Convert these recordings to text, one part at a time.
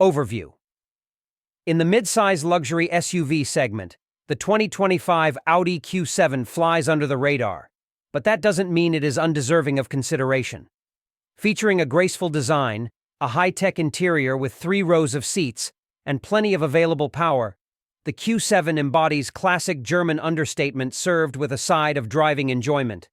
Overview. In the mid-size luxury SUV segment, the 2025 Audi Q7 flies under the radar, but that doesn't mean it is undeserving of consideration. Featuring a graceful design, a high-tech interior with 3 rows of seats, and plenty of available power, the Q7 embodies classic German understatement served with a side of driving enjoyment.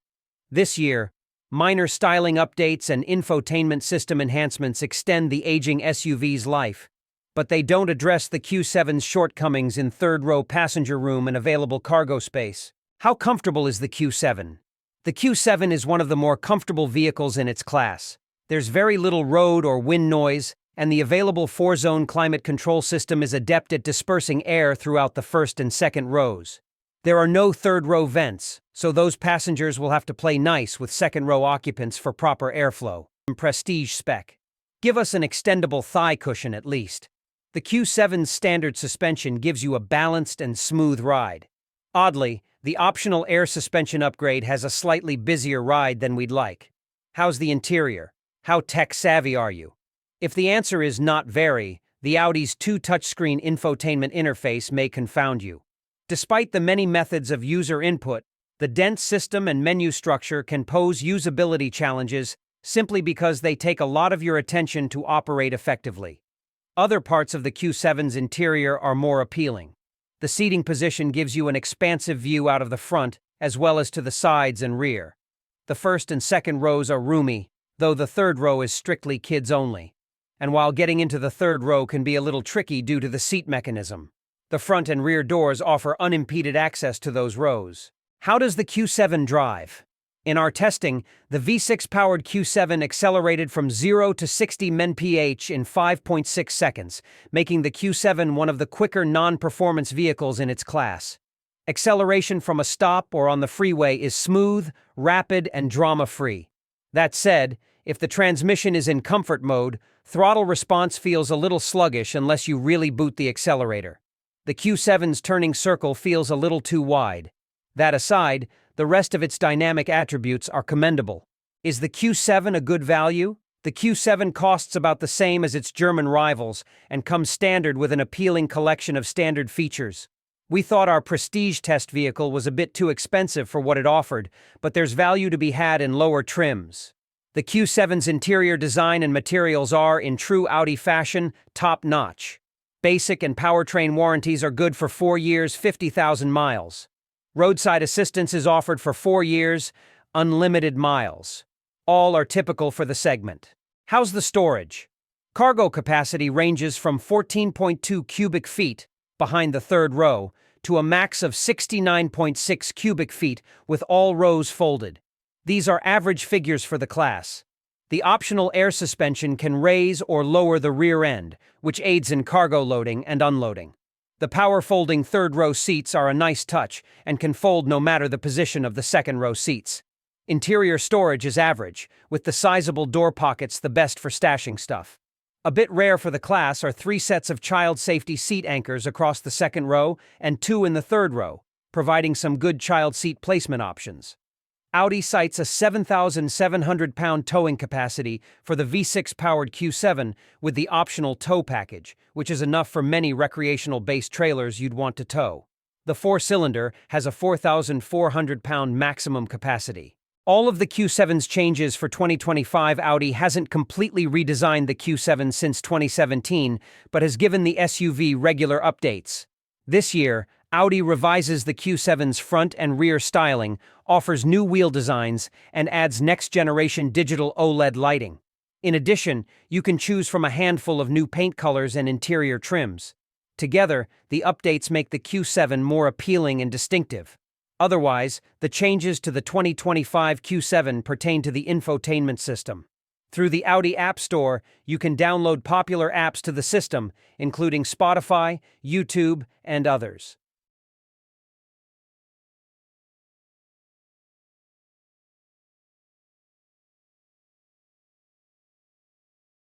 This year, minor styling updates and infotainment system enhancements extend the aging SUV's life, but they don't address the Q7's shortcomings in third-row passenger room and available cargo space. How comfortable is the Q7? The Q7 is one of the more comfortable vehicles in its class. There's very little road or wind noise, and the available 4-zone climate control system is adept at dispersing air throughout the first and second rows. There are no third-row vents, so those passengers will have to play nice with second-row occupants for proper airflow. Prestige spec. Give us an extendable thigh cushion at least. The Q7's standard suspension gives you a balanced and smooth ride. Oddly, the optional air suspension upgrade has a slightly busier ride than we'd like. How's the interior? How tech-savvy are you? If the answer is not very, the Audi's 2 touchscreen infotainment interface may confound you. Despite the many methods of user input, the dense system and menu structure can pose usability challenges simply because they take a lot of your attention to operate effectively. Other parts of the Q7's interior are more appealing. The seating position gives you an expansive view out of the front as well as to the sides and rear. The first and second rows are roomy, though the third row is strictly kids only. And while getting into the third row can be a little tricky due to the seat mechanism, the front and rear doors offer unimpeded access to those rows. How does the Q7 drive? In our testing, the V6-powered Q7 accelerated from 0 to 60 mph in 5.6 seconds, making the Q7 one of the quicker non-performance vehicles in its class. Acceleration from a stop or on the freeway is smooth, rapid, and drama-free. That said, if the transmission is in comfort mode, throttle response feels a little sluggish unless you really boot the accelerator. The Q7's turning circle feels a little too wide. That aside, the rest of its dynamic attributes are commendable. Is the Q7 a good value? The Q7 costs about the same as its German rivals and comes standard with an appealing collection of standard features. We thought our prestige test vehicle was a bit too expensive for what it offered, but there's value to be had in lower trims. The Q7's interior design and materials are, in true Audi fashion, top-notch. Basic and powertrain warranties are good for 4 years, 50,000 miles. Roadside assistance is offered for 4 years, unlimited miles. All are typical for the segment. How's the storage? Cargo capacity ranges from 14.2 cubic feet behind the third row to a max of 69.6 cubic feet with all rows folded. These are average figures for the class. The optional air suspension can raise or lower the rear end, which aids in cargo loading and unloading. The power-folding third-row seats are a nice touch and can fold no matter the position of the second-row seats. Interior storage is average, with the sizable door pockets the best for stashing stuff. A bit rare for the class are 3 sets of child safety seat anchors across the second row and 2 in the third row, providing some good child seat placement options. Audi cites a 7,700-pound towing capacity for the V6-powered Q7 with the optional tow package, which is enough for many recreational-based trailers you'd want to tow. The 4-cylinder has a 4,400-pound maximum capacity. All of the Q7's changes for 2025 Audi hasn't completely redesigned the Q7 since 2017, but has given the SUV regular updates. This year, Audi revises the Q7's front and rear styling, offers new wheel designs, and adds next-generation digital OLED lighting. In addition, you can choose from a handful of new paint colors and interior trims. Together, the updates make the Q7 more appealing and distinctive. Otherwise, the changes to the 2025 Q7 pertain to the infotainment system. Through the Audi App Store, you can download popular apps to the system, including Spotify, YouTube, and others.